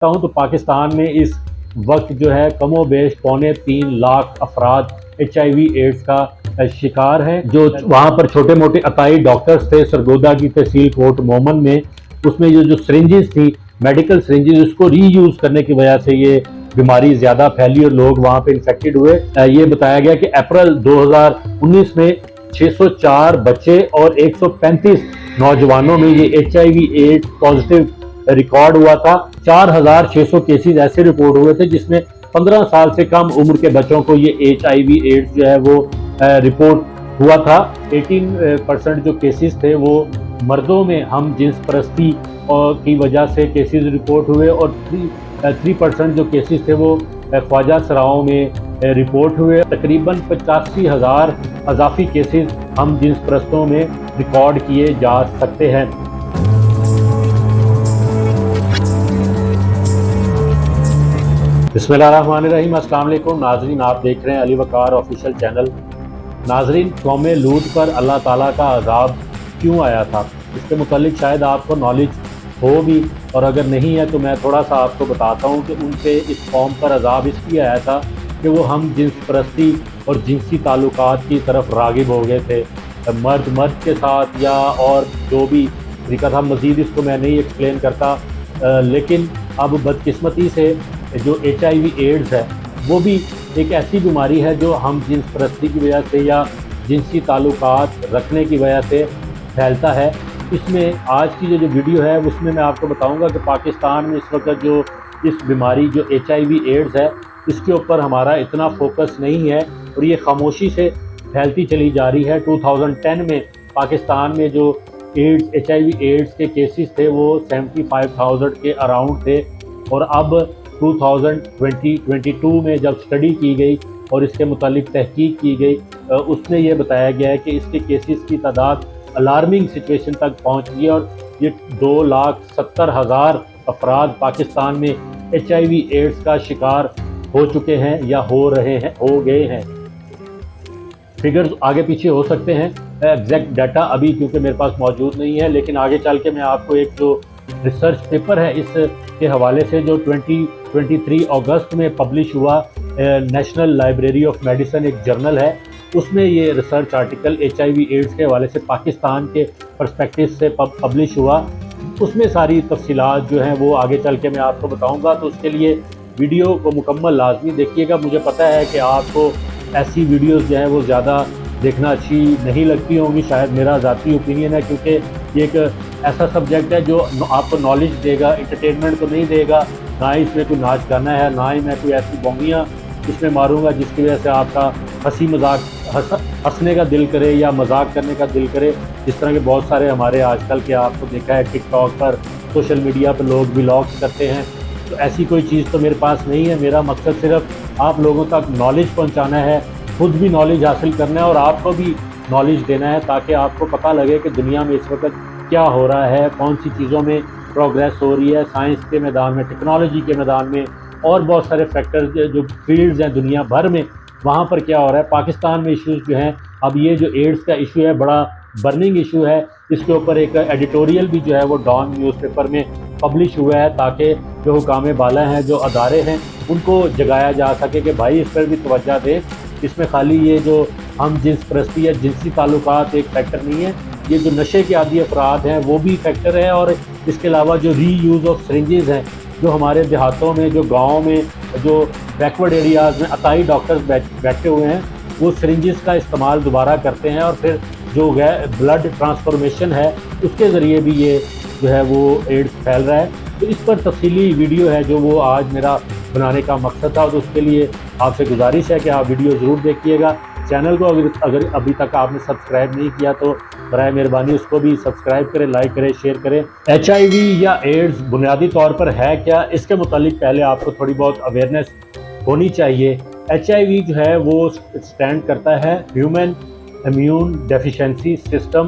ہوں تو پاکستان میں اس وقت جو ہے کم و بیش 3.25 لاکھ افراد HIV ایڈز کا شکار ہیں. جو وہاں پر چھوٹے موٹے عطائی ڈاکٹرز تھے سرگودا کی تحصیل کوٹ مومن میں، اس میں جو سرنجز تھی میڈیکل سرنجز، اس کو ری یوز کرنے کی وجہ سے یہ بیماری زیادہ پھیلی اور لوگ وہاں پہ انفیکٹڈ ہوئے. یہ بتایا گیا کہ اپریل 2019 میں 604 بچے اور 135 نوجوانوں میں یہ HIV ایڈز پازیٹیو ریکارڈ ہوا تھا. 4600 کیسز ایسے رپورٹ ہوئے تھے جس میں 15 سال سے کم عمر کے بچوں کو یہ HIV ایڈز جو ہے وہ رپورٹ ہوا تھا. 18% جو کیسز تھے وہ مردوں میں ہم جنس پرستی کی وجہ سے کیسز رپورٹ ہوئے، اور 3% جو کیسز تھے وہ خواجہ سراؤں میں رپورٹ ہوئے. تقریباً 85,000 اضافی کیسز ہم جنس پرستوں میں ریکارڈ کیے جا سکتے ہیں. بسم اللہ الرحمن الرحیم. السلام علیکم ناظرین، آپ دیکھ رہے ہیں علی وقار آفیشیل چینل. ناظرین، قوم لوط پر اللہ تعالیٰ کا عذاب کیوں آیا تھا، اس کے متعلق شاید آپ کو نالج ہو بھی، اور اگر نہیں ہے تو میں تھوڑا سا آپ کو بتاتا ہوں کہ ان پہ اس قوم پر عذاب اس لیے آیا تھا کہ وہ ہم جنس پرستی اور جنسی تعلقات کی طرف راغب ہو گئے تھے، مرد کے ساتھ یا اور جو بھی طریقہ تھا. مزید اس کو میں نہیں ایکسپلین کرتا، لیکن اب بدقسمتی سے جو HIV ایڈز ہے وہ بھی ایک ایسی بیماری ہے جو ہم جنس پرستی کی وجہ سے یا جنسی تعلقات رکھنے کی وجہ سے پھیلتا ہے. اس میں آج کی جو ویڈیو ہے اس میں آپ کو بتاؤں گا کہ پاکستان میں اس وقت جو اس بیماری جو HIV ایڈز ہے اس کے اوپر ہمارا اتنا فوکس نہیں ہے اور یہ خاموشی سے پھیلتی چلی جا رہی ہے. 2010 میں پاکستان میں جو HIV ایڈز کے کیسز تھے وہ 75,000 کے اراؤنڈ تھے، اور اب 2022 میں جب اسٹڈی کی گئی اور اس کے متعلق تحقیق کی گئی، اس میں یہ بتایا گیا ہے کہ اس کے کیسز کی تعداد الارمنگ سچویشن تک پہنچ گئی، اور یہ 2,70,000 افراد پاکستان میں HIV ایڈز کا شکار ہو چکے ہیں یا ہو گئے ہیں. فگرز آگے پیچھے ہو سکتے ہیں، ایگزیکٹ ڈیٹا ابھی کیونکہ میرے پاس موجود نہیں ہے، لیکن آگے چل کے میں آپ کو ایک جو ریسرچ پیپر ہے اس کے حوالے سے جو 23 اگست میں پبلش ہوا، نیشنل لائبریری آف میڈیسن ایک جرنل ہے، اس میں یہ ریسرچ آرٹیکل HIV ایڈز کے حوالے سے پاکستان کے پرسپیکٹو سے پبلش ہوا. اس میں ساری تفصیلات جو ہیں وہ آگے چل کے میں آپ کو بتاؤں گا، تو اس کے لیے ویڈیو کو مکمل لازمی دیکھیے گا. مجھے پتہ ہے کہ آپ کو ایسی ویڈیوز جو ہیں وہ زیادہ دیکھنا اچھی نہیں لگتی ہوں گی، شاید میرا ذاتی اوپینین ہے، کیونکہ یہ ایک ایسا سبجیکٹ ہے جو آپ کو نالج دے گا، انٹرٹینمنٹ تو نہیں دے گا، نہ ہی اس میں کوئی ناچ گانا ہے، نہ ہی میں کوئی ایسی بونگیاں اس میں ماروں گا جس کی وجہ سے آپ کا ہنسنے کا دل کرے یا مذاق کرنے کا دل کرے، جس طرح کے بہت سارے ہمارے آج کل کے آپ کو دیکھا ہے ٹک ٹاک پر، سوشل میڈیا پر لوگ ولاگس کرتے ہیں. تو ایسی کوئی چیز تو میرے پاس نہیں ہے. میرا مقصد صرف آپ لوگوں تک نالج پہنچانا ہے، خود بھی نالج حاصل کرنا ہے اور آپ کو بھی نالج دینا ہے، تاکہ آپ کو پتہ لگے کہ دنیا میں اس وقت کیا ہو رہا ہے، کون سی چیزوں میں پروگریس ہو رہی ہے، سائنس کے میدان میں، ٹیکنالوجی کے میدان میں، اور بہت سارے فیکٹرز جو فیلڈز ہیں دنیا بھر میں، وہاں پر کیا ہو رہا ہے. پاکستان میں ایشوز جو ہیں، اب یہ جو ایڈز کا ایشو ہے بڑا برننگ ایشو ہے، اس کے اوپر ایک ایڈیٹوریل بھی جو ہے وہ ڈان نیوز پیپر میں پبلش ہوا ہے، تاکہ جو حکام بالا ہیں، جو ادارے ہیں، ان کو جگایا جا سکے کہ بھائی اس پر بھی توجہ دیں. اس میں خالی یہ جو ہم جنس پرستی یا جنسی تعلقات ایک فیکٹر نہیں ہے، یہ جو نشے کے عادی افراد ہیں وہ بھی فیکٹر ہے، اور اس کے علاوہ جو ری یوز آف سرنجز ہیں، جو ہمارے دیہاتوں میں، جو گاؤں میں، جو بیکورڈ ایریاز میں عطائی ڈاکٹرز بیٹھے ہوئے ہیں، وہ سرنجز کا استعمال دوبارہ کرتے ہیں، اور پھر جو بلڈ ٹرانسفارمیشن ہے اس کے ذریعے بھی یہ جو ہے وہ ایڈز پھیل رہا ہے. تو اس پر تفصیلی ویڈیو ہے جو وہ آج میرا بنانے کا مقصد تھا، اور اس کے لیے آپ سے گزارش ہے کہ آپ ویڈیو ضرور دیکھیے گا. چینل کو اگر ابھی تک آپ نے سبسکرائب نہیں کیا تو برائے مہربانی اس کو بھی سبسکرائب کریں، لائک کریں، شیئر کریں. HIV یا ایڈز بنیادی طور پر ہے کیا، اس کے متعلق پہلے آپ کو تھوڑی بہت اویئرنیس ہونی چاہیے. HIV جو ہے وہ سٹینڈ کرتا ہے ہیومن امیون ڈیفیشنسی سسٹم.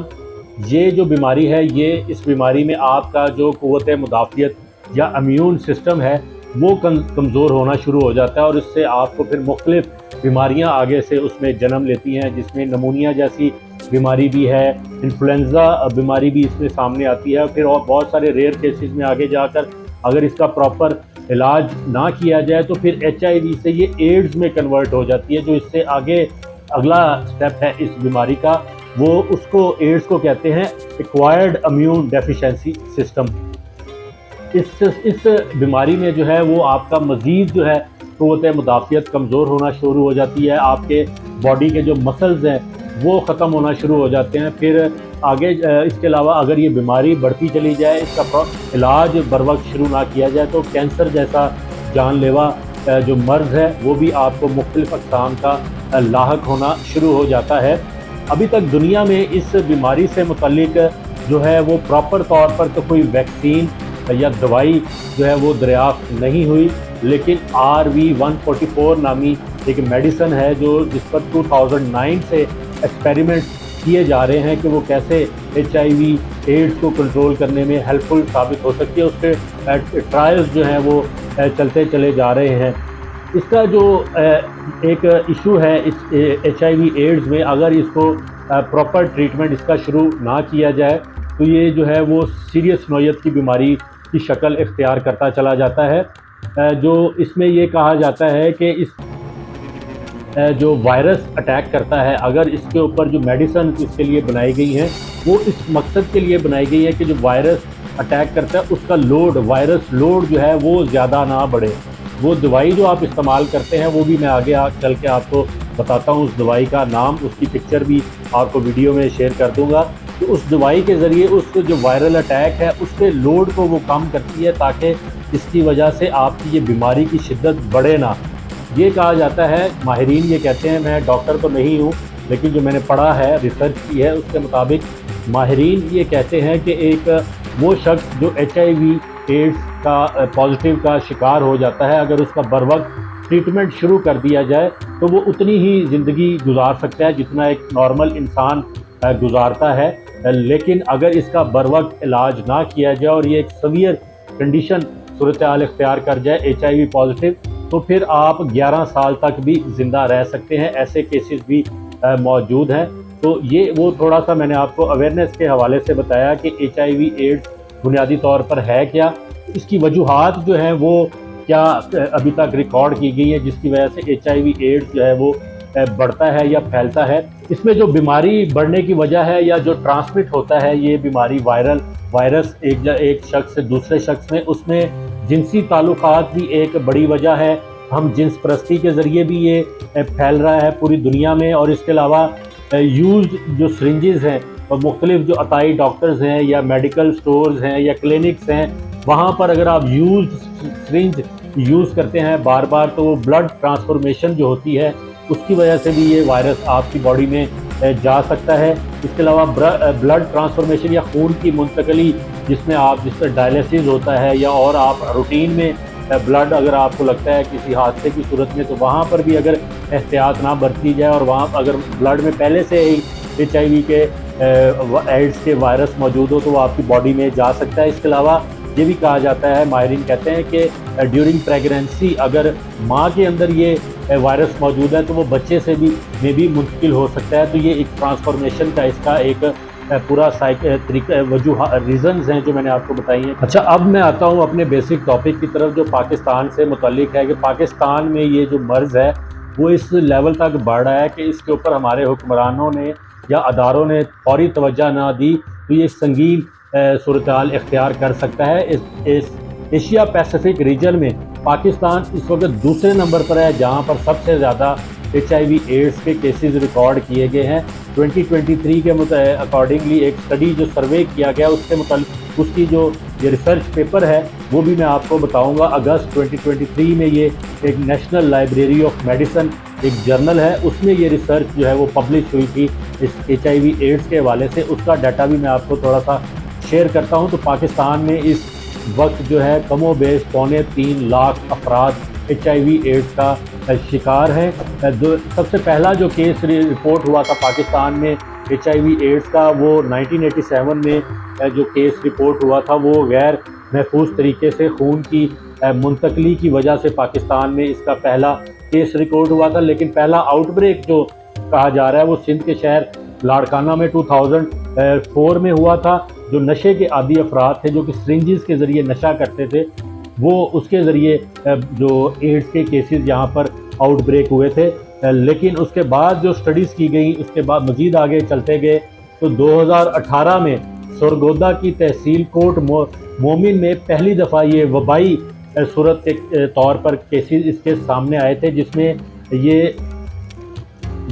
یہ جو بیماری ہے، یہ اس بیماری میں آپ کا جو قوت مدافعت یا امیون سسٹم ہے وہ کمزور ہونا شروع ہو جاتا ہے، اور اس سے آپ کو پھر مختلف بیماریاں آگے سے اس میں جنم لیتی ہیں، جس میں نمونیا جیسی بیماری بھی ہے، انفلوئنزا بیماری بھی اس میں سامنے آتی ہے. پھر اور بہت سارے ریئر کیسز میں آگے جا کر اگر اس کا پراپر علاج نہ کیا جائے تو پھر HIV سے یہ ایڈز میں کنورٹ ہو جاتی ہے، جو اس سے آگے اگلا سٹیپ ہے اس بیماری کا، وہ اس کو ایڈز کو کہتے ہیں ایکوائرڈ امیون ڈیفیشنسی سسٹم۔ اس بیماری میں جو ہے وہ آپ کا مزید جو ہے قوت مدافعت کمزور ہونا شروع ہو جاتی ہے، آپ کے باڈی کے جو مسلز ہیں وہ ختم ہونا شروع ہو جاتے ہیں۔ پھر آگے اس کے علاوہ اگر یہ بیماری بڑھتی چلی جائے، اس کا علاج بر وقت شروع نہ کیا جائے تو کینسر جیسا جان لیوا جو مرض ہے وہ بھی آپ کو مختلف اقسام کا لاحق ہونا شروع ہو جاتا ہے۔ ابھی تک دنیا میں اس بیماری سے متعلق جو ہے وہ پراپر طور پر تو کوئی ویکسین یا دوائی جو ہے وہ دریافت نہیں ہوئی، لیکن RV144 نامی ایک میڈیسن ہے جو جس پر 2009 سے ایکسپیریمنٹ کیے جا رہے ہیں کہ وہ کیسے HIV ایڈز کو کنٹرول کرنے میں ہیلپ فل ثابت ہو سکتی ہے، اس کے ٹرائلز جو ہیں وہ چلتے چلے جا رہے ہیں۔ اس کا جو ایک ایشو ہے اس HIV ایڈز میں، اگر اس کو پراپر ٹریٹمنٹ اس کا شروع نہ کیا جائے تو یہ جو ہے وہ سیریس نوعیت کی بیماری کی شکل اختیار کرتا چلا جاتا ہے۔ جو اس میں یہ کہا جاتا ہے کہ اس جو وائرس اٹیک کرتا ہے، اگر اس کے اوپر جو میڈیسن اس کے لیے بنائی گئی ہیں وہ اس مقصد کے لیے بنائی گئی ہے کہ جو وائرس اٹیک کرتا ہے اس کا وائرس لوڈ جو ہے وہ زیادہ نہ بڑھے۔ وہ دوائی جو آپ استعمال کرتے ہیں وہ بھی میں آگے چل کے آپ کو بتاتا ہوں، اس دوائی کا نام، اس کی پکچر بھی آپ کو ویڈیو میں شیئر کر دوں گا، کہ اس دوائی کے ذریعے اس جو وائرل اٹیک ہے اس کے لوڈ کو وہ کم کرتی ہے تاکہ اس کی وجہ سے آپ کی یہ بیماری کی شدت بڑھے نہ۔ یہ کہا جاتا ہے، ماہرین یہ کہتے ہیں، میں ڈاکٹر تو نہیں ہوں لیکن جو میں نے پڑھا ہے، ریسرچ کی ہے، اس کے مطابق ماہرین یہ کہتے ہیں کہ ایک وہ شخص جو HIV ایڈز کا پازیٹیو کا شکار ہو جاتا ہے، اگر اس کا بر وقت ٹریٹمنٹ شروع کر دیا جائے تو وہ اتنی ہی زندگی گزار سکتا ہے جتنا ایک نارمل انسان گزارتا ہے، لیکن اگر اس کا بر وقت علاج نہ کیا جائے اور یہ ایک سیویئر کنڈیشن صورتحال اختیار کر جائے HIV پازیٹیو، تو پھر آپ 11 سال تک بھی زندہ رہ سکتے ہیں۔ ایسے کیسز بھی موجود ہیں۔ تو یہ وہ تھوڑا سا میں نے آپ کو اویئرنیس کے حوالے سے بتایا کہ HIV ایڈز بنیادی طور پر ہے کیا، اس کی وجوہات جو ہیں وہ کیا ابھی تک ریکارڈ کی گئی ہے جس کی وجہ سے HIV ایڈز جو ہے وہ بڑھتا ہے یا پھیلتا ہے۔ اس میں جو بیماری بڑھنے کی وجہ ہے یا جو ٹرانسمٹ ہوتا ہے یہ بیماری وائرس ایک شخص سے دوسرے شخص میں، اس میں جنسی تعلقات بھی ایک بڑی وجہ ہے۔ ہم جنس پرستی کے ذریعے بھی یہ پھیل رہا ہے پوری دنیا میں، اور اس کے علاوہ یوزڈ جو سرنجز ہیں اور مختلف جو عطائی ڈاکٹرز ہیں یا میڈیکل سٹورز ہیں یا کلینکس ہیں، وہاں پر اگر آپ یوزڈ سرنج یوز کرتے ہیں بار بار تو وہ بلڈ ٹرانسفارمیشن جو ہوتی ہے اس کی وجہ سے بھی یہ وائرس آپ کی باڈی میں جا سکتا ہے۔ اس کے علاوہ بلڈ ٹرانسفارمیشن یا خون کی منتقلی جس سے ڈائلیسس ہوتا ہے، یا اور آپ روٹین میں بلڈ اگر آپ کو لگتا ہے کسی حادثے کی صورت میں تو وہاں پر بھی اگر احتیاط نہ برتی جائے اور وہاں اگر بلڈ میں پہلے سے ہی HIV کے ایڈز کے وائرس موجود ہو تو وہ آپ کی باڈی میں جا سکتا ہے۔ اس کے علاوہ یہ بھی کہا جاتا ہے، ماہرین کہتے ہیں کہ ڈیورنگ پریگنینسی اگر ماں کے اندر یہ وائرس موجود ہے تو وہ بچے سے بھی منتقل ہو سکتا ہے۔ تو یہ ایک ٹرانسفارمیشن کا اس کا ایک پورا طریقہ ریزنز ہیں جو میں نے آپ کو بتائی ہیں۔ اچھا، اب میں آتا ہوں اپنے بیسک ٹاپک کی طرف جو پاکستان سے متعلق ہے، کہ پاکستان میں یہ جو مرض ہے وہ اس لیول تک بڑھ رہا ہے کہ اس کے اوپر ہمارے حکمرانوں نے یا اداروں نے فوری توجہ نہ دی تو یہ سنگین صورتحال اختیار کر سکتا ہے۔ اس ایشیا پیسیفک ریجن میں پاکستان اس وقت دوسرے نمبر پر ہے جہاں پر سب سے زیادہ HIV ایڈز کے کیسز ریکارڈ کیے گئے ہیں۔ 2023 کے اکارڈنگلی ایک اسٹڈی جو سروے کیا گیا اس کے متعلق اس کی جو یہ ریسرچ پیپر ہے وہ بھی میں آپ کو بتاؤں گا۔ اگست 2023 میں یہ ایک نیشنل لائبریری آف میڈیسن ایک جرنل ہے، اس میں یہ ریسرچ جو ہے وہ پبلش ہوئی تھی اس HIV ایڈز کے حوالے سے۔ اس کا ڈیٹا بھی میں آپ کو تھوڑا سا شیئر کرتا ہوں۔ تو پاکستان میں اس وقت جو ہے کم و بیش 3.25 لاکھ افراد HIV ایڈز کا شکار ہیں۔ سب سے پہلا جو کیس رپورٹ ہوا تھا پاکستان میں HIV ایڈز کا وہ 1987 میں جو کیس رپورٹ ہوا تھا، وہ غیر محفوظ طریقے سے خون کی منتقلی کی وجہ سے پاکستان میں اس کا پہلا کیس ریکارڈ ہوا تھا۔ لیکن پہلا آؤٹ بریک جو کہا جا رہا ہے وہ سندھ کے شہر لاڑکانہ میں 2004 میں ہوا تھا۔ جو نشے کے عادی افراد تھے جو کہ سرنجز کے ذریعے نشہ کرتے تھے وہ اس کے ذریعے جو ایڈز کے کیسز یہاں پر آؤٹ بریک ہوئے تھے۔ لیکن اس کے بعد جو سٹڈیز کی گئیں، اس کے بعد مزید آگے چلتے گئے تو 2018 میں سرگودا کی تحصیل کوٹ مومن میں پہلی دفعہ یہ وبائی صورت کے طور پر کیسز اس کے سامنے آئے تھے، جس میں یہ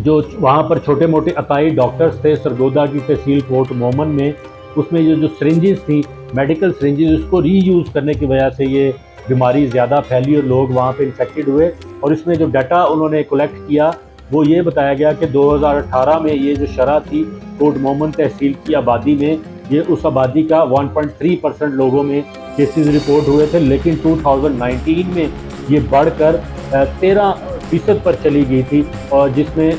جو وہاں پر چھوٹے موٹے عطائی ڈاکٹرز تھے سرگودا کی تحصیل کوٹ مومن میں، اس میں یہ جو سرنجز تھیں، میڈیکل سرنجز، اس کو ری یوز کرنے کی وجہ سے یہ بیماری زیادہ پھیلی اور لوگ وہاں پہ انفیکٹڈ ہوئے۔ اور اس میں جو ڈیٹا انہوں نے کلیکٹ کیا وہ یہ بتایا گیا کہ 2018 میں یہ جو شرح تھی کوٹ مومن تحصیل کی آبادی میں، یہ اس آبادی کا 1.3% لوگوں میں کیسز رپورٹ ہوئے تھے، لیکن 2019 میں یہ بڑھ کر 13% پر چلی گئی تھی، اور جس میں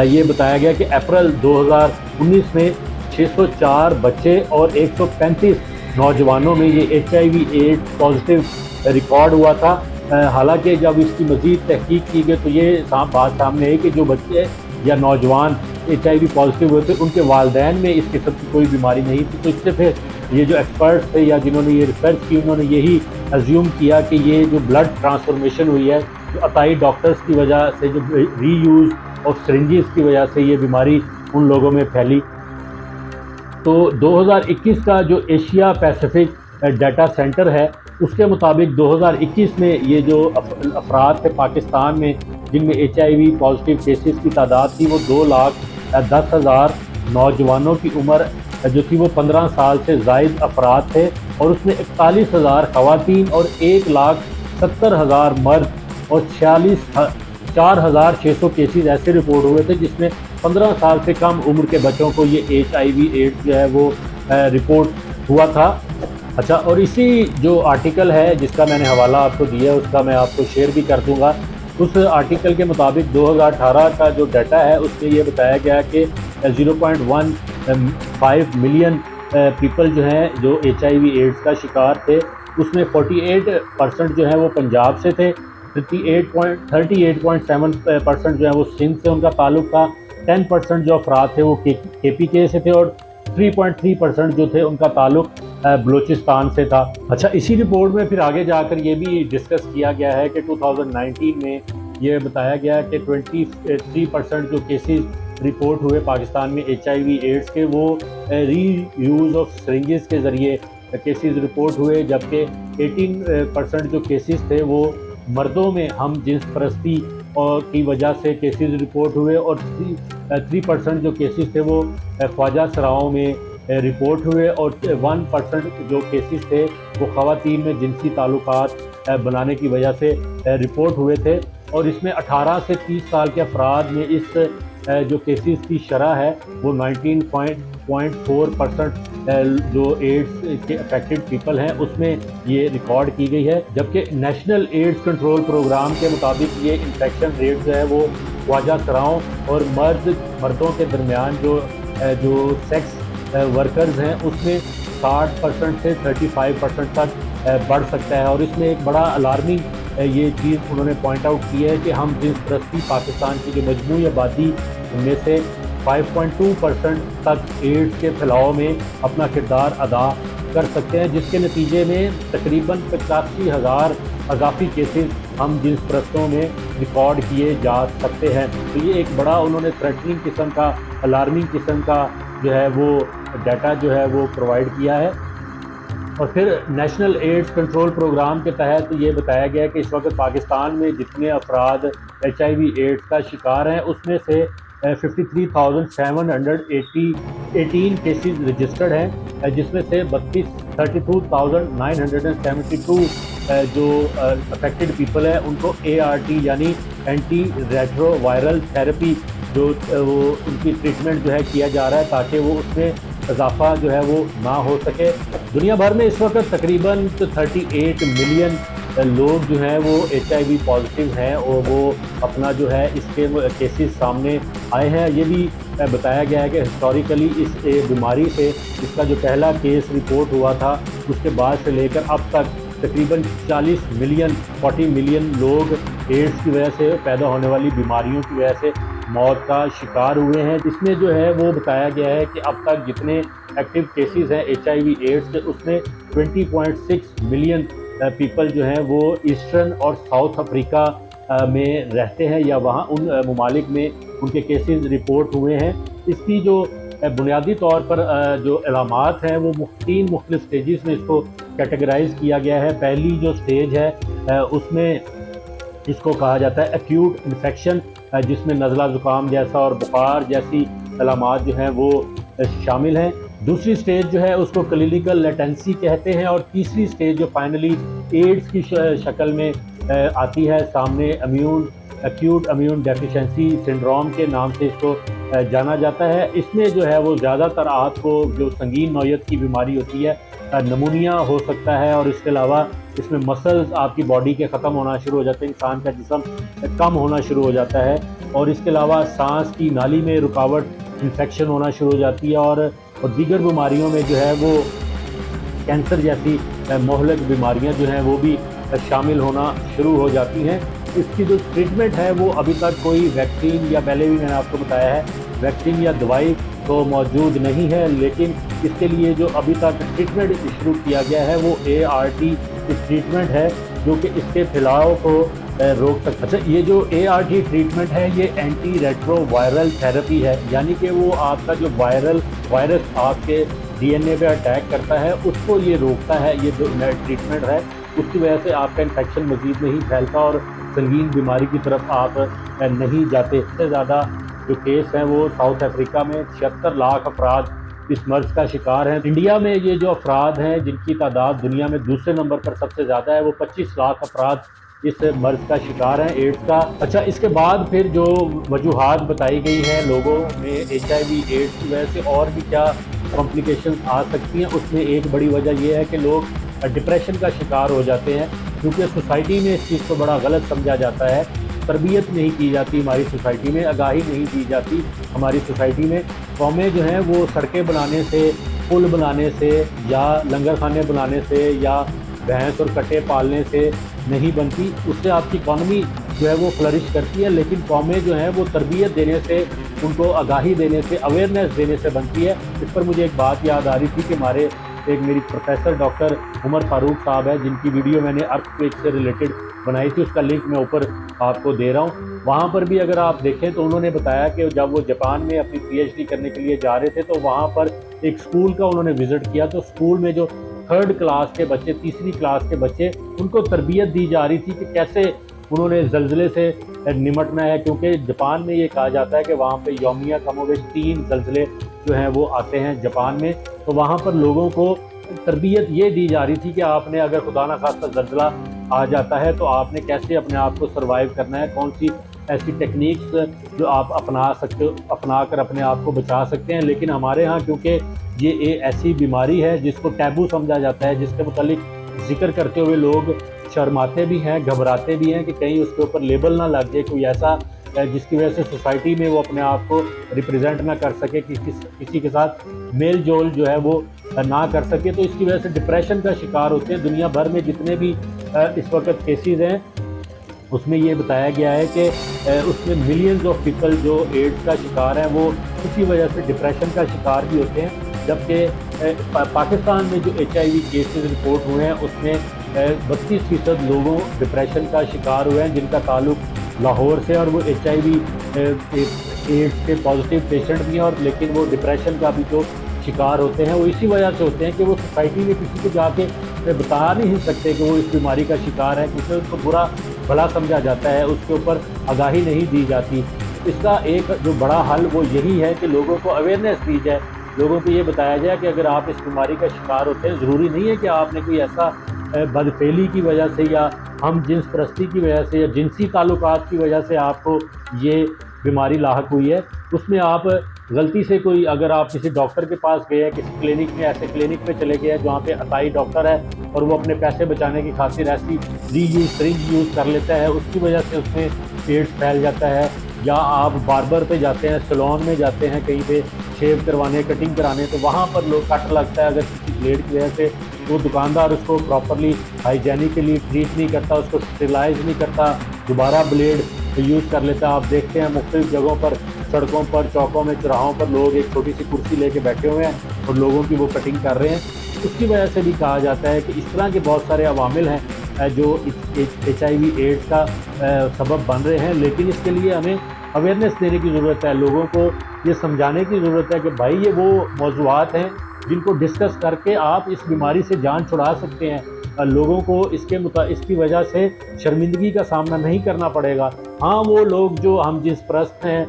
یہ بتایا گیا کہ اپریل 2019 میں 604 بچے اور 135 نوجوانوں میں یہ HIV ایڈز پازیٹیو ریکارڈ ہوا تھا۔ حالانکہ جب اس کی مزید تحقیق کی گئی تو یہ بات سامنے آئی کہ جو بچے یا نوجوان HIV پازیٹیو ہوئے تھے ان کے والدین میں اس قسم کی کوئی بیماری نہیں تھی، تو اس سے پھر یہ جو ایکسپرٹس تھے یا جنہوں نے یہ ریسرچ کی، انہوں نے یہی ایزیوم کیا کہ یہ جو بلڈ ٹرانسفارمیشن ہوئی ہے، جو عطائی ڈاکٹرز کی وجہ سے، جو ری یوز اور سرنجز کی وجہ سے یہ بیماری ان لوگوں میں پھیلی۔ تو 2021 کا جو ایشیا پیسیفک ڈیٹا سینٹر ہے، اس کے مطابق 2021 میں یہ جو افراد تھے پاکستان میں جن میں HIV پازیٹیو کیسز کی تعداد تھی وہ 2,10,000 نوجوانوں کی عمر جو تھی وہ 15 سال سے زائد افراد تھے، اور اس میں 41,000 خواتین اور 1,70,000 مرد اور 4,600 کیسز ایسے رپورٹ ہوئے تھے جس میں 15 سال سے کم عمر کے بچوں کو یہ HIV ایڈز جو ہے وہ رپورٹ ہوا تھا۔ اچھا، اور اسی جو آرٹیکل ہے جس کا میں نے حوالہ آپ کو دیا اس کا میں آپ کو شیئر بھی کر دوں گا، اس آرٹیکل کے مطابق 2018 کا جو ڈیٹا ہے اس میں یہ بتایا گیا کہ 0.15 ملین پیپل جو ہیں جو HIV ایڈز کا شکار تھے، اس میں 48% جو ہیں وہ پنجاب سے تھے، 38.7% جو ہے وہ سندھ سے ان کا تعلق تھا، 10% جو افراد تھے وہ KPK سے تھے، اور 3.3% جو تھے ان کا تعلق بلوچستان سے تھا۔ اچھا، اسی رپورٹ میں پھر آگے جا کر یہ بھی ڈسکس کیا گیا ہے کہ 2019 میں یہ بتایا گیا کہ 23% جو کیسز رپورٹ ہوئے پاکستان میں HIV ایڈز کے وہ ری یوز آف سرنجز کے ذریعے کیسز رپورٹ ہوئے، جبکہ 18% جو کیسز تھے وہ مردوں میں ہم جنس پرستی کی وجہ سے کیسز رپورٹ ہوئے، اور 3% جو کیسز تھے وہ خواجہ سراؤں میں رپورٹ ہوئے، اور 1% جو کیسز تھے وہ خواتین میں جنسی تعلقات بنانے کی وجہ سے رپورٹ ہوئے تھے۔ اور اس میں 18 سے 30 سال کے افراد میں اس جو کیسز کی شرح ہے وہ 19.4% جو ایڈز کے افیکٹڈ پیپل ہیں اس میں یہ ریکارڈ کی گئی ہے، جبکہ نیشنل ایڈز کنٹرول پروگرام کے مطابق یہ انفیکشن ریٹ جو ہے وہ خواجہ سراؤں اور مردوں کے درمیان جو سیکس ورکرز ہیں اس میں 60% سے 35% تک بڑھ سکتا ہے۔ اور اس میں ایک بڑا الارمنگ یہ چیز انہوں نے پوائنٹ آؤٹ کی ہے کہ ہم جنس پرستی پاکستان کی جو مجموعی آبادی میں سے 5.2% تک ایڈز کے پھیلاؤ میں اپنا کردار ادا کر سکتے ہیں، جس کے نتیجے میں تقریباً 85,000 اضافی کیسز ہم جنس پرستوں میں ریکارڈ کیے جا سکتے ہیں۔ تو یہ ایک بڑا انہوں نے تھریٹننگ قسم کا، الارمنگ قسم کا جو ہے وہ ڈیٹا جو ہے وہ پرووائڈ کیا ہے۔ اور پھر نیشنل ایڈز کنٹرول پروگرام کے تحت یہ بتایا گیا کہ اس وقت پاکستان میں جتنے افراد HIV ایڈز کا شکار ہیں اس میں سے 53,718 کیسز رجسٹرڈ ہیں، جس میں سے 32,972 جو افیکٹڈ پیپل ہیں ان کو ART یعنی اینٹی ریٹرو وائرل تھراپی جو وہ ان کی ٹریٹمنٹ جو ہے کیا جا رہا ہے تاکہ وہ اس میں اضافہ جو ہے وہ نہ ہو سکے۔ دنیا بھر میں اس وقت تقریباً 38 ملین لوگ جو ہیں وہ HIV پازیٹیو ہیں اور وہ اپنا جو ہے اس کے کیسز سامنے آئے ہیں۔ یہ بھی بتایا گیا ہے کہ ہسٹوریکلی اس بیماری سے اس کا جو پہلا کیس رپورٹ ہوا تھا اس کے بعد سے لے کر اب تک تقریباً 40 ملین لوگ ایڈز کی وجہ سے پیدا ہونے والی بیماریوں کی وجہ سے موت کا شکار ہوئے ہیں۔ اس میں جو ہے وہ بتایا گیا ہے کہ اب تک جتنے ایکٹیو کیسز ہیں HIV ایڈز کے، اس میں 20.6 ملین پیپل جو ہیں وہ ایسٹرن اور ساؤتھ افریقہ میں رہتے ہیں، یا وہاں ان ممالک میں ان کے کیسز رپورٹ ہوئے ہیں۔ اس کی جو بنیادی طور پر جو علامات ہیں وہ 3 مختلف سٹیجز میں اس کو کیٹیگرائز کیا گیا ہے۔ پہلی جو سٹیج ہے اس میں اس کو کہا جاتا ہے ایکیوٹ انفیکشن، جس میں نزلہ زکام جیسا اور بخار جیسی علامات جو ہیں وہ شامل ہیں۔ دوسری سٹیج جو ہے اس کو کلینیکل لیٹنسی کہتے ہیں، اور تیسری سٹیج جو فائنلی ایڈز کی شکل میں آتی ہے سامنے، ایکیوٹ امیون ڈیفیشنسی سنڈروم کے نام سے اس کو جانا جاتا ہے۔ اس میں جو ہے وہ زیادہ تر آپ کو جو سنگین نوعیت کی بیماری ہوتی ہے، نمونیا ہو سکتا ہے، اور اس کے علاوہ اس میں مسلز آپ کی باڈی کے ختم ہونا شروع ہو جاتے ہیں، انسان کا جسم کم ہونا شروع ہو جاتا ہے، اور اس کے علاوہ سانس کی نالی میں رکاوٹ، انفیکشن ہونا شروع ہو جاتی ہے، اور دیگر بیماریوں میں جو ہے وہ کینسر جیسی مہلک بیماریاں جو ہیں وہ بھی شامل ہونا شروع ہو جاتی ہیں۔ اس کی جو ٹریٹمنٹ ہے وہ ابھی تک کوئی ویکسین، یا پہلے بھی میں نے آپ کو بتایا ہے ویکسین یا دوائی تو موجود نہیں ہے، لیکن اس کے لیے جو ابھی تک ٹریٹمنٹ شروع کیا گیا ہے وہ ART ٹریٹمنٹ ہے، جو کہ اس کے پھیلاؤ کو روک سکتا ہے۔ اچھا، یہ جو ART ٹریٹمنٹ ہے یہ اینٹی ریٹرو وائرل تھراپی ہے، یعنی کہ وہ آپ کا جو وائرس آپ کے DNA پہ اٹیک کرتا ہے اس کو یہ روکتا ہے۔ یہ جو ٹریٹمنٹ ہے اس کی وجہ سے آپ کا انفیکشن مزید نہیں پھیلتا اور سنگین بیماری کی طرف آپ نہیں جاتے۔ اس سے زیادہ جو کیس ہیں وہ ساؤتھ افریقہ میں 76 لاکھ افراد اس مرض کا شکار ہیں۔ انڈیا میں یہ جو افراد ہیں جن کی تعداد دنیا میں دوسرے نمبر پر سب سے زیادہ ہے، وہ 25 لاکھ افراد اس مرض کا شکار ہیں، ایڈز کا۔ اچھا، اس کے بعد پھر جو وجوہات بتائی گئی ہیں لوگوں میں HIV ایڈز کی وجہ سے اور بھی کیا کمپلیکیشنز آ سکتی ہیں، اس میں ایک بڑی وجہ یہ ہے کہ لوگ ڈپریشن کا شکار ہو جاتے ہیں، کیونکہ سوسائٹی میں اس چیز کو بڑا غلط سمجھا جاتا ہے، تربیت نہیں کی جاتی ہماری سوسائٹی میں، آگاہی نہیں دی جاتی ہماری سوسائٹی میں۔ قومیں جو ہیں وہ سڑکیں بنانے سے، پل بنانے سے، یا لنگر خانے بنانے سے، یا بھینس اور کٹے پالنے سے نہیں بنتی، اس سے آپ کی اکانومی جو ہے وہ فلرش کرتی ہے، لیکن قومیں جو ہیں وہ تربیت دینے سے، ان کو آگاہی دینے سے، اویئرنیس دینے سے بنتی ہے۔ اس پر مجھے ایک بات یاد آ رہی تھی کہ میری پروفیسر ڈاکٹر عمر فاروق صاحب ہے، جن کی ویڈیو میں نے ارتھ کویک سے ریلیٹڈ بنائی تھی، اس کا لنک میں اوپر آپ کو دے رہا ہوں۔ وہاں پر بھی اگر آپ دیکھیں تو انہوں نے بتایا کہ جب وہ جاپان میں اپنی PhD کرنے کے لیے جا رہے تھے تو وہاں پر ایک سکول کا انہوں نے وزٹ کیا، تو سکول میں جو 3rd کلاس کے بچے، تیسری کلاس کے بچے، ان کو تربیت دی جا رہی تھی کہ کیسے انہوں نے زلزلے سے نمٹنا ہے، کیونکہ جاپان میں یہ کہا جاتا ہے کہ وہاں پہ یومیہ کم و بیش 3 زلزلے جو ہیں وہ آتے ہیں جاپان میں، تو وہاں پر لوگوں کو تربیت یہ دی جا رہی تھی کہ آپ نے اگر خدا نخواستہ زلزلہ آ جاتا ہے تو آپ نے کیسے اپنے آپ کو سروائیو کرنا ہے، کون سی ایسی ٹیکنیکس جو آپ اپنا کر اپنے آپ کو بچا سکتے ہیں۔ لیکن ہمارے ہاں کیونکہ یہ ایک ایسی بیماری ہے جس کو ٹیبو سمجھا جاتا ہے، جس کے متعلق ذکر کرتے ہوئے لوگ شرماتے بھی ہیں، گھبراتے بھی ہیں کہ کہیں اس کے اوپر لیبل نہ لگ جائے کوئی ایسا جس کی وجہ سے سوسائٹی میں وہ اپنے آپ کو ریپرزینٹ نہ کر سکے، کسی کے ساتھ میل جول جو ہے وہ نہ کر سکے، تو اس کی وجہ سے ڈپریشن کا شکار ہوتے ہیں۔ دنیا بھر میں جتنے بھی اس وقت کیسز ہیں اس میں یہ بتایا گیا ہے کہ اس میں ملینز آف پیپل جو ایڈز کا شکار ہیں وہ اسی وجہ سے ڈپریشن کا شکار بھی ہوتے ہیں، جبکہ پاکستان میں جو HIV کیسز رپورٹ ہوئے ہیں اس میں 32% لوگوں ڈپریشن کا شکار ہوئے ہیں جن کا تعلق لاہور سے، اور وہ HIV ایڈز کے پازیٹیو پیشنٹ بھی ہیں، اور لیکن وہ ڈپریشن کا بھی جو شکار ہوتے ہیں وہ اسی وجہ سے ہوتے ہیں کہ وہ سوسائٹی میں کسی کو جا کے بتا نہیں سکتے کہ وہ اس بیماری کا شکار ہے، کیونکہ اس کو برا بھلا سمجھا جاتا ہے، اس کے اوپر آگاہی نہیں دی جاتی۔ اس کا ایک جو بڑا حل وہ یہی ہے کہ لوگوں کو اویئرنیس دی جائے، لوگوں کو یہ بتایا جائے کہ اگر آپ اس بیماری کا شکار ہوتے ہیں، ضروری نہیں ہے کہ آپ نے کوئی ایسا بدفعلی کی وجہ سے یا ہم جنس پرستی کی وجہ سے یا جنسی تعلقات کی وجہ سے آپ کو یہ بیماری لاحق ہوئی ہے۔ اس میں آپ غلطی سے اگر آپ کسی ڈاکٹر کے پاس گئے ہیں، کسی کلینک میں، ایسے کلینک میں چلے گئے ہیں جہاں پہ عطائی ڈاکٹر ہے اور وہ اپنے پیسے بچانے کی خاطر ایسی سرنج یوز کر لیتا ہے، اس کی وجہ سے اس میں ایڈز پھیل جاتا ہے، یا آپ باربر پہ جاتے ہیں، سیلون میں جاتے ہیں کہیں پہ شیو کروانے، کٹنگ کرانے، تو وہاں پر لوگ کٹ لگتا ہے اگر کسی بلیڈ کی وجہ سے، وہ دکاندار اس کو پراپرلی ہائیجینکلی ٹریٹ نہیں کرتا، اس کو اسٹیرلائز نہیں کرتا، دوبارہ بلیڈ یوز کر لیتا ہے۔ آپ دیکھتے ہیں مختلف جگہوں پر، سڑکوں پر، چوکوں میں، چوراہوں پر لوگ ایک چھوٹی سی کرسی لے کے بیٹھے ہوئے ہیں اور لوگوں کی وہ کٹنگ کر رہے ہیں۔ اس کی وجہ سے بھی کہا جاتا ہے کہ اس طرح کے بہت سارے عوامل ہیں جو HIV ایڈز کا سبب بن رہے ہیں، لیکن اس کے لیے ہمیں اویئرنیس دینے کی ضرورت ہے، لوگوں کو یہ سمجھانے کی ضرورت ہے کہ بھائی یہ وہ موضوعات ہیں جن کو ڈسکس کر کے آپ اس بیماری سے جان چھڑا سکتے ہیں، لوگوں کو اس کی وجہ سے شرمندگی کا سامنا نہیں کرنا پڑے گا۔ ہاں وہ لوگ جو ہم جنس پرست ہیں،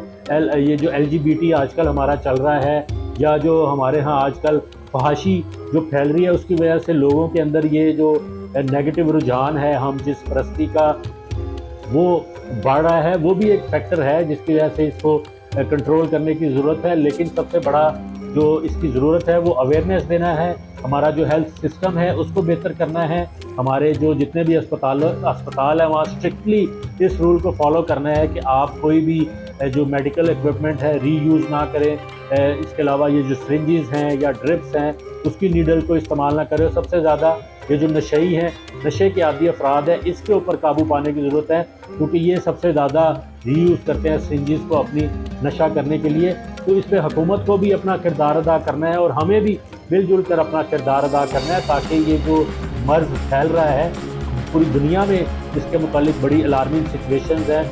یہ جو LGBT آج کل ہمارا چل رہا ہے، یا جو ہمارے ہاں آج کل فحاشی جو پھیل رہی ہے، اس کی وجہ سے لوگوں کے اندر یہ جو نیگیٹو رجحان ہے ہم جنس پرستی کا وہ بڑھ رہا ہے، وہ بھی ایک فیکٹر ہے جس کی وجہ سے اس کو کنٹرول کرنے کی ضرورت ہے۔ لیکن سب سے بڑا جو اس کی ضرورت ہے وہ اویئرنیس دینا ہے، ہمارا جو ہیلتھ سسٹم ہے اس کو بہتر کرنا ہے، ہمارے جو جتنے بھی اسپتال ہیں وہاں اسٹرکٹلی اس رول کو فالو کرنا ہے کہ آپ کوئی بھی جو میڈیکل ایکوپمنٹ ہے ری یوز نہ کریں۔ اس کے علاوہ یہ جو سرنجز ہیں یا ڈرپس ہیں اس کی نیڈل کو استعمال نہ کریں۔ سب سے زیادہ یہ جو نشئی ہیں، نشے کے عادی افراد ہیں، اس کے اوپر قابو پانے کی ضرورت ہے، کیونکہ یہ سب سے زیادہ ری یوز کرتے ہیں سرنجز کو اپنی نشہ کرنے کے لیے۔ تو اس پہ حکومت کو بھی اپنا کردار ادا کرنا ہے اور ہمیں بھی مل جل کر اپنا کردار ادا کرنا ہے، تاکہ یہ جو مرض پھیل رہا ہے پوری دنیا میں اس کے متعلق بڑی الارمنگ سچویشنز ہیں۔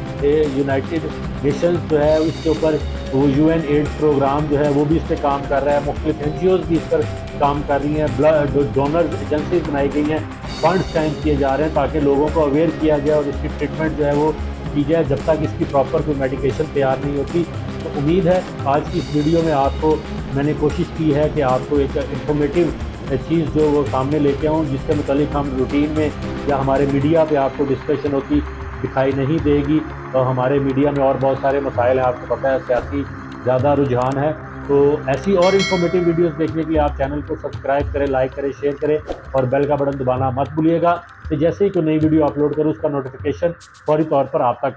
یونائٹڈ نیشنز جو ہے اس کے اوپر وہ UN ایڈز پروگرام جو ہے وہ بھی اس پہ کام کر رہا ہے، مختلف NGOز بھی اس پر کام کر رہی ہیں، بلڈ ڈونرز ایجنسیز بنائی گئی ہیں، فنڈز قائم کیے جا رہے ہیں تاکہ لوگوں کو اویئر کیا جائے اور اس کی ٹریٹمنٹ جو ہے وہ کی جائے جب تک اس کی پراپر کوئی میڈیکیشن تیار نہیں ہوتی۔ تو امید ہے آج کی اس ویڈیو میں آپ کو میں نے کوشش کی ہے کہ آپ کو ایک انفارمیٹیو چیز جو وہ سامنے لے کے آؤں، جس کے متعلق ہم روٹین میں یا ہمارے میڈیا پہ آپ کو ڈسکشن ہوتی دکھائی نہیں دے گی۔ اور ہمارے میڈیا میں اور بہت سارے مسائل ہیں، آپ کو پتہ ہے سیاسی زیادہ رجحان ہے۔ تو ایسی اور انفارمیٹیو ویڈیوز دیکھنے کے لیے آپ چینل کو سبسکرائب کریں، لائک کریں، شیئر کریں اور بیل کا بٹن دبانا مت بھولیے گا کہ جیسے ہی کوئی نئی ویڈیو اپلوڈ کروں اس کا نوٹیفیکیشن فوری طور پر آپ تک